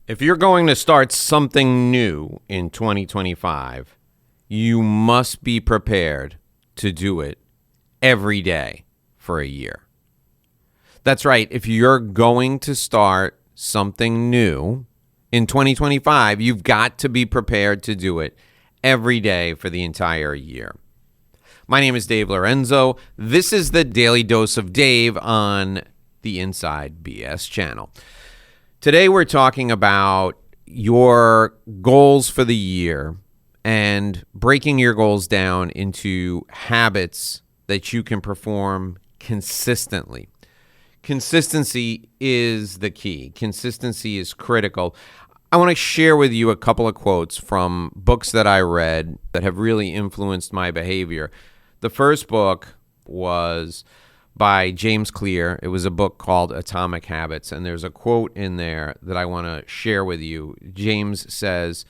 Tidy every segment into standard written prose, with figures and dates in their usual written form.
If you're going to start something new in 2025, you must be prepared to do it every day for a year. That's right. If you're going to start something new in 2025, you've got to be prepared to do it every day for the entire year. My name is Dave Lorenzo. This is the Daily Dose of Dave on the Inside BS channel. Today we're talking about your goals for the year and breaking your goals down into habits that you can perform consistently. Consistency is the key. Consistency is critical. I want to share with you a couple of quotes from books that I read that have really influenced my behavior. The first book was by James Clear. It was a book called Atomic Habits, and there's a quote in there that I want to share with you. James says,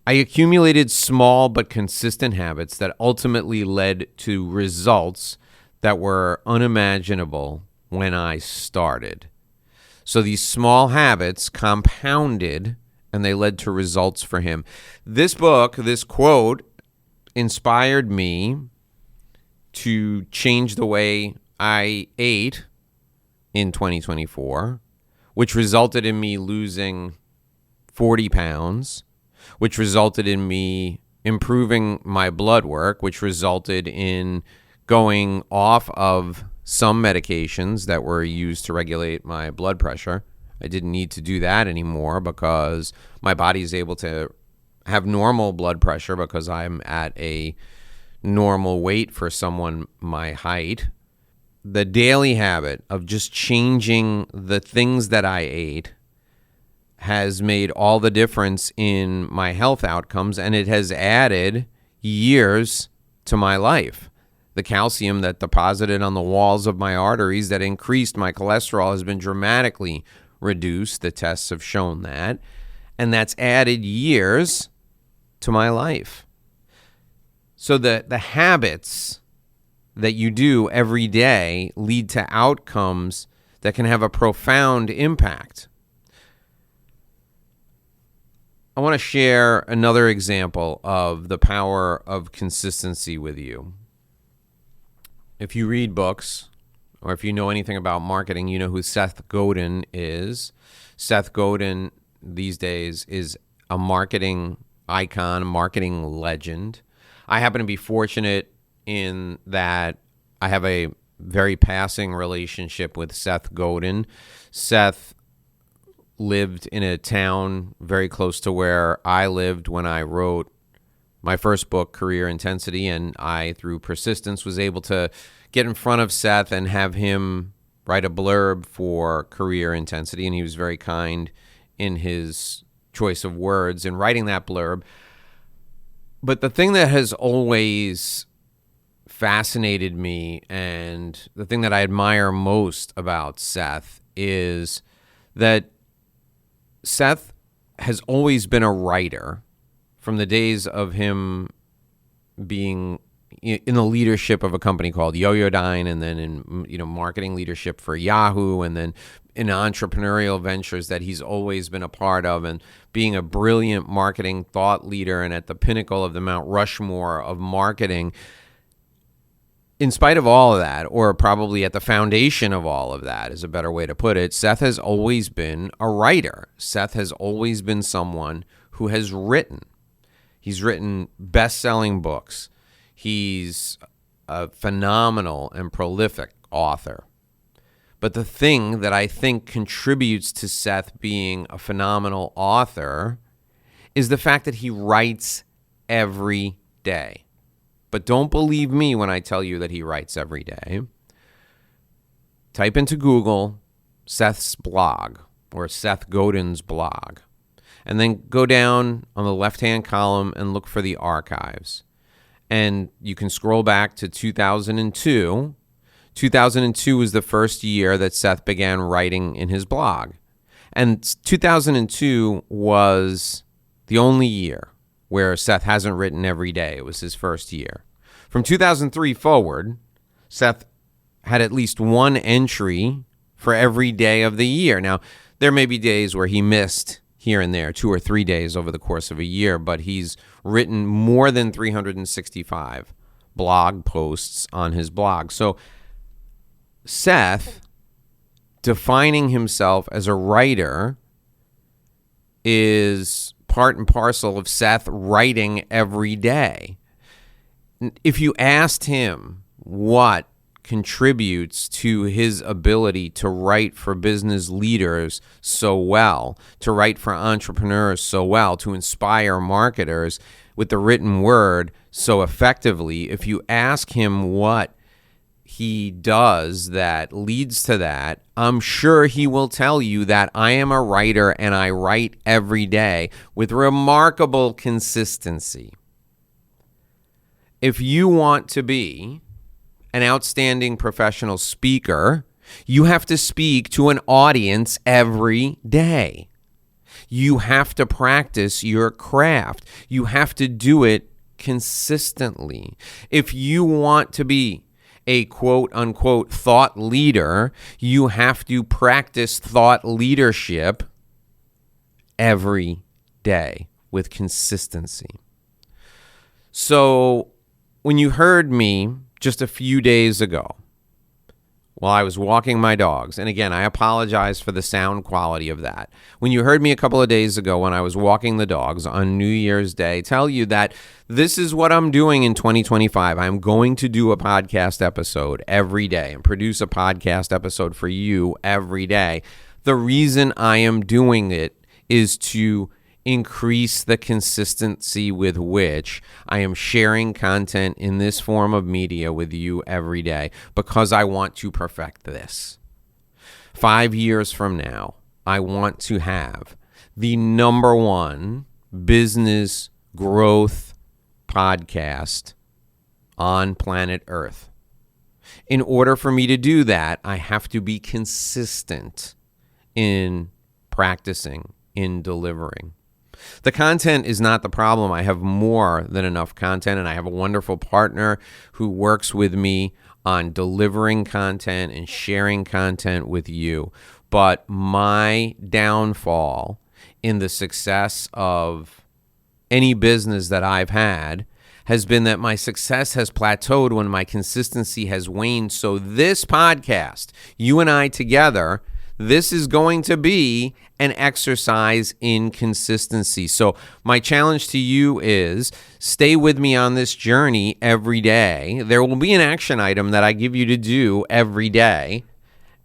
"I accumulated small but consistent habits that ultimately led to results that were unimaginable when I started." So these small habits compounded, and they led to results for him. This book, this quote, inspired me to change the way I ate in 2024, which resulted in me losing 40 pounds, which resulted in me improving my blood work, which resulted in going off of some medications that were used to regulate my blood pressure. I didn't need to do that anymore because my body is able to have normal blood pressure because I'm at a normal weight for someone my height. The daily habit of just changing the things that I ate has made all the difference in my health outcomes, and it has added years to my life. The calcium that deposited on the walls of my arteries that increased my cholesterol has been dramatically reduced. The tests have shown that, and that's added years to my life. So the habits that you do every day lead to outcomes that can have a profound impact. I want to share another example of the power of consistency with you. If you read books, or if you know anything about marketing, you know who Seth Godin is. Seth Godin these days is a marketing icon, a marketing legend. I happen to be fortunate in that I have a very passing relationship with Seth Godin. Seth lived in a town very close to where I lived when I wrote my first book, Career Intensity, and I, through persistence, was able to get in front of Seth and have him write a blurb for Career Intensity, and he was very kind in his choice of words in writing that blurb. But the thing that has always fascinated me, and the thing that I admire most about Seth, is that Seth has always been a writer from the days of him being in the leadership of a company called Yoyodyne, and then in marketing leadership for Yahoo, and then in entrepreneurial ventures that he's always been a part of, and being a brilliant marketing thought leader and at the pinnacle of the Mount Rushmore of marketing. In spite of all of that, or probably at the foundation of all of that is a better way to put it, Seth has always been a writer. Seth has always been someone who has written. He's written best-selling books. He's a phenomenal and prolific author. But the thing that I think contributes to Seth being a phenomenal author is the fact that he writes every day. But don't believe me when I tell you that he writes every day. Type into Google Seth's blog or Seth Godin's blog, and then go down on the left-hand column and look for the archives. And you can scroll back to 2002. 2002 was the first year that Seth began writing in his blog. And 2002 was the only year where Seth hasn't written every day. It was his first year. From 2003 forward, Seth had at least one entry for every day of the year. Now, there may be days where he missed here and there, 2 or 3 days over the course of a year, but he's written more than 365 blog posts on his blog. So Seth, defining himself as a writer, is part and parcel of Seth writing every day. If you asked him what contributes to his ability to write for business leaders so well, to write for entrepreneurs so well, to inspire marketers with the written word so effectively, if you ask him what he does that leads to that, I'm sure he will tell you that I am a writer and I write every day with remarkable consistency. If you want to be an outstanding professional speaker, you have to speak to an audience every day. You have to practice your craft. You have to do it consistently. If you want to be a quote-unquote thought leader, you have to practice thought leadership every day with consistency. So when you heard me just a few days ago while I was walking my dogs, and again, I apologize for the sound quality of that. When you heard me a couple of days ago when I was walking the dogs on New Year's Day tell you that this is what I'm doing in 2025. I'm going to do a podcast episode every day and produce a podcast episode for you every day. The reason I am doing it is to increase the consistency with which I am sharing content in this form of media with you every day, because I want to perfect this. 5 years from now, I want to have the number one business growth podcast on planet Earth. In order for me to do that, I have to be consistent in practicing, in delivering. The content is not the problem. I have more than enough content, and I have a wonderful partner who works with me on delivering content and sharing content with you. But my downfall in the success of any business that I've had has been that my success has plateaued when my consistency has waned. So this podcast, you and I together, this is going to be an exercise in consistency. So my challenge to you is stay with me on this journey every day. There will be an action item that I give you to do every day.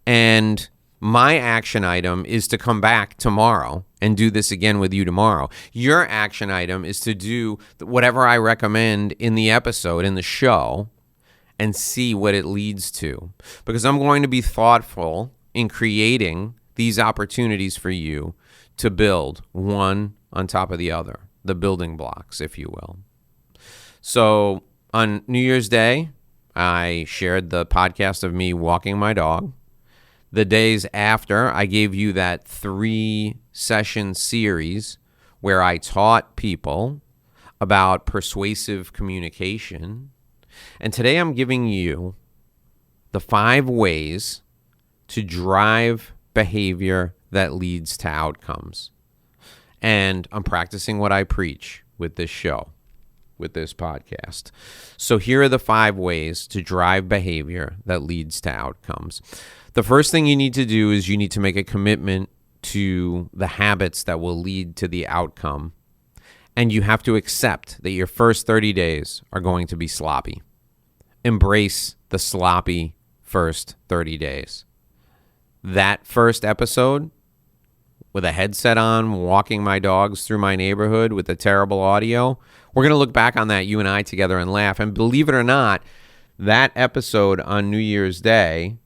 And my action item is to come back tomorrow and do this again with you tomorrow. Your action item is to do whatever I recommend in the episode, in the show, and see what it leads to. Because I'm going to be thoughtful in creating these opportunities for you to build one on top of the other, the building blocks, if you will. So on New Year's Day, I shared the podcast of me walking my dog. The days after, I gave you that 3-session series where I taught people about persuasive communication. And today I'm giving you the 5 ways to drive behavior that leads to outcomes. And I'm practicing what I preach with this show, with this podcast. So here are the 5 ways to drive behavior that leads to outcomes. The first thing you need to do is you need to make a commitment to the habits that will lead to the outcome. And you have to accept that your first 30 days are going to be sloppy. Embrace the sloppy first 30 days. That first episode, with a headset on, walking my dogs through my neighborhood with the terrible audio, we're going to look back on that, you and I together, and laugh. And believe it or not, that episode on New Year's Day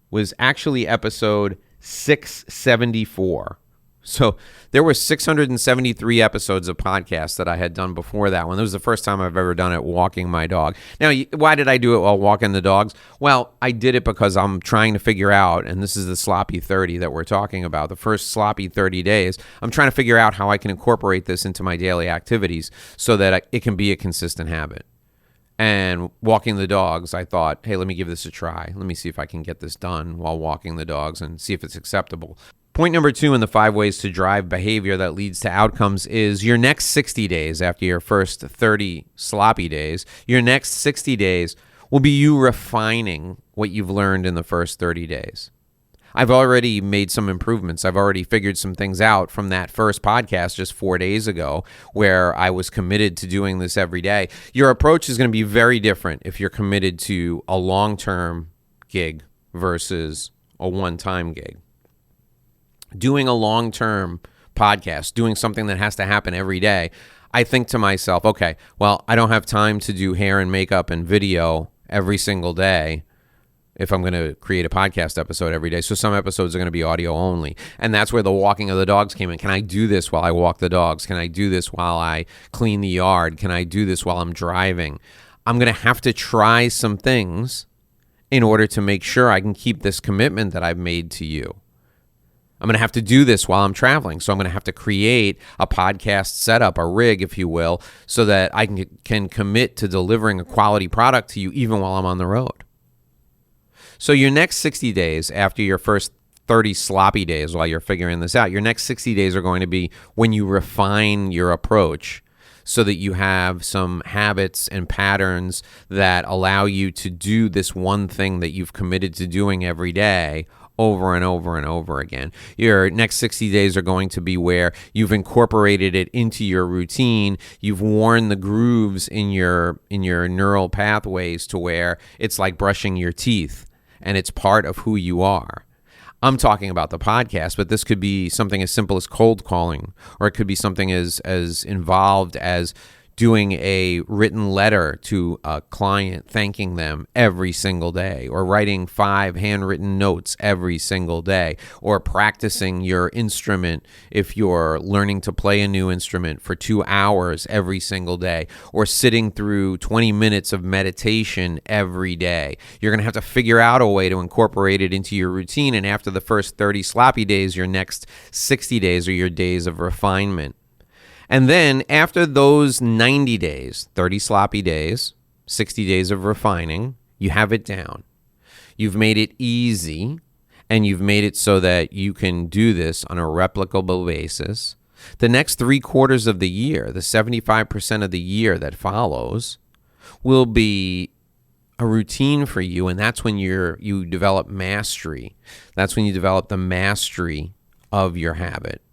was actually episode 674. So there were 673 episodes of podcasts that I had done before that one. This was the first time I've ever done it walking my dog. Now, why did I do it while walking the dogs? Well, I did it because I'm trying to figure out, and this is the sloppy 30 that we're talking about, the first sloppy 30 days. I'm trying to figure out how I can incorporate this into my daily activities so that it can be a consistent habit. And walking the dogs, I thought, hey, let me give this a try. Let me see if I can get this done while walking the dogs and see if it's acceptable. Point number 2 in the 5 ways to drive behavior that leads to outcomes is your next 60 days after your first 30 sloppy days. Your next 60 days will be you refining what you've learned in the first 30 days. I've already made some improvements. I've already figured some things out from that first podcast just 4 days ago where I was committed to doing this every day. Your approach is going to be very different if you're committed to a long-term gig versus a one-time gig. Doing a long-term podcast, doing something that has to happen every day, I think to myself, okay, well, I don't have time to do hair and makeup and video every single day if I'm going to create a podcast episode every day. So some episodes are going to be audio only. And that's where the walking of the dogs came in. Can I do this while I walk the dogs? Can I do this while I clean the yard? Can I do this while I'm driving? I'm going to have to try some things in order to make sure I can keep this commitment that I've made to you. I'm going to have to do this while I'm traveling. So I'm going to have to create a podcast setup, a rig, if you will, so that I can commit to delivering a quality product to you even while I'm on the road. So your next 60 days after your first 30 sloppy days while you're figuring this out, your next 60 days are going to be when you refine your approach so that you have some habits and patterns that allow you to do this one thing that you've committed to doing every day over and over and over again. Your next 60 days are going to be where you've incorporated it into your routine. You've worn the grooves in your neural pathways to where it's like brushing your teeth and it's part of who you are. I'm talking about the podcast, but this could be something as simple as cold calling, or it could be something as involved as doing a written letter to a client thanking them every single day, or writing 5 handwritten notes every single day, or practicing your instrument if you're learning to play a new instrument for 2 hours every single day, or sitting through 20 minutes of meditation every day. You're going to have to figure out a way to incorporate it into your routine, and after the first 30 sloppy days, your next 60 days are your days of refinement. And then after those 90 days, 30 sloppy days, 60 days of refining, you have it down. You've made it easy, and you've made it so that you can do this on a replicable basis. The next 3/4 of the year, the 75% of the year that follows, will be a routine for you, and that's when you develop mastery. That's when you develop the mastery of your habit.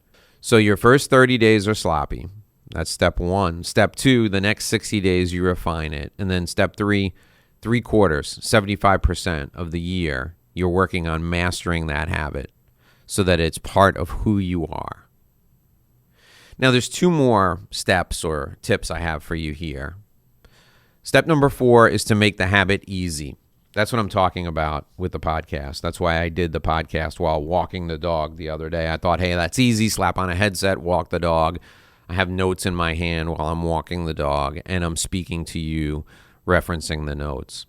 So your first 30 days are sloppy. That's step 1. Step 2, the next 60 days you refine it. And then step 3, 3/4, 75% of the year, you're working on mastering that habit so that it's part of who you are. Now there's 2 more steps or tips I have for you here. Step number 4 is to make the habit easy. That's what I'm talking about with the podcast. That's why I did the podcast while walking the dog the other day. I thought, hey, that's easy. Slap on a headset, walk the dog. I have notes in my hand while I'm walking the dog, and I'm speaking to you, referencing the notes.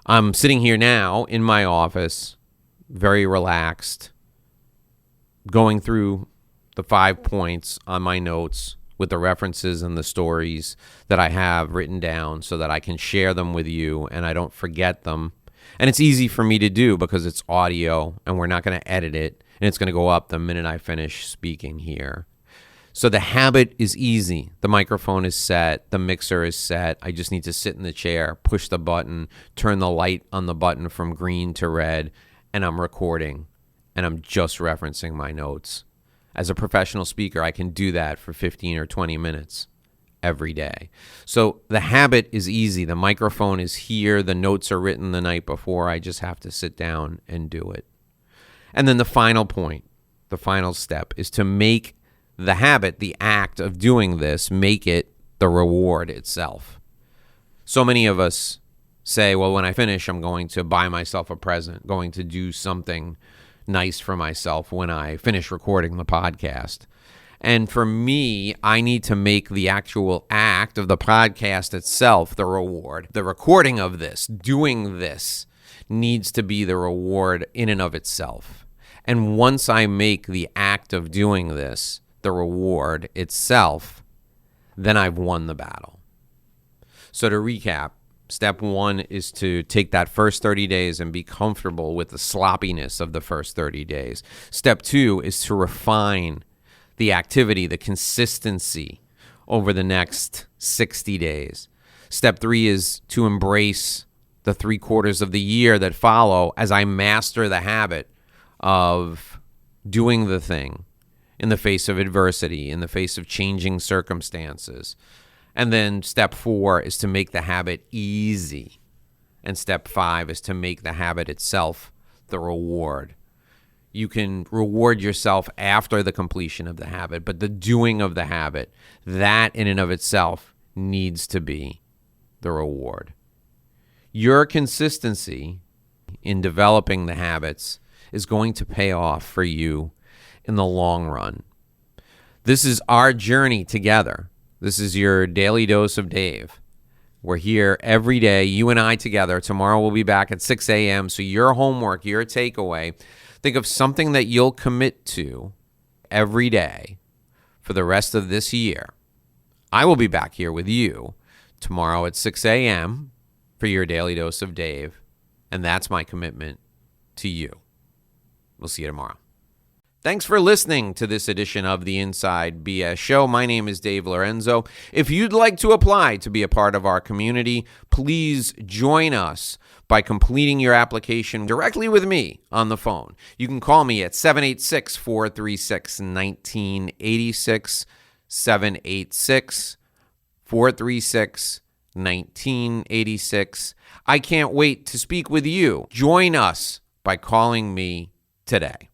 I'm sitting here now in my office, very relaxed, going through the 5 points on my notes with the references and the stories that I have written down so that I can share them with you and I don't forget them. And it's easy for me to do because it's audio and we're not going to edit it, and it's going to go up the minute I finish speaking here. So the habit is easy. The microphone is set. The mixer is set. I just need to sit in the chair, push the button, turn the light on the button from green to red, and I'm recording, and I'm just referencing my notes. As a professional speaker, I can do that for 15 or 20 minutes every day. So the habit is easy. The microphone is here. The notes are written the night before. I just have to sit down and do it. And then the final point, the final step, is to make the habit, the act of doing this, make it the reward itself. So many of us say, well, when I finish, I'm going to buy myself a present, going to do something nice for myself when I finish recording the podcast. And for me, I need to make the actual act of the podcast itself the reward. The recording of this, doing this, needs to be the reward in and of itself. And once I make the act of doing this the reward itself, then I've won the battle. So to recap, Step 1 is to take that first 30 days and be comfortable with the sloppiness of the first 30 days. Step 2 is to refine the activity, the consistency over the next 60 days. Step 3 is to embrace the 3 quarters of the year that follow as I master the habit of doing the thing in the face of adversity, in the face of changing circumstances. And then step 4 is to make the habit easy. And step 5 is to make the habit itself the reward. You can reward yourself after the completion of the habit, but the doing of the habit, that in and of itself needs to be the reward. Your consistency in developing the habits is going to pay off for you in the long run. This is our journey together. This is your Daily Dose of Dave. We're here every day, you and I together. Tomorrow we'll be back at 6 a.m. So your homework, your takeaway, think of something that you'll commit to every day for the rest of this year. I will be back here with you tomorrow at 6 a.m. for your Daily Dose of Dave. And that's my commitment to you. We'll see you tomorrow. Thanks for listening to this edition of the Inside BS Show. My name is Dave Lorenzo. If you'd like to apply to be a part of our community, please join us by completing your application directly with me on the phone. You can call me at 786-436-1986, 786-436-1986. I can't wait to speak with you. Join us by calling me today.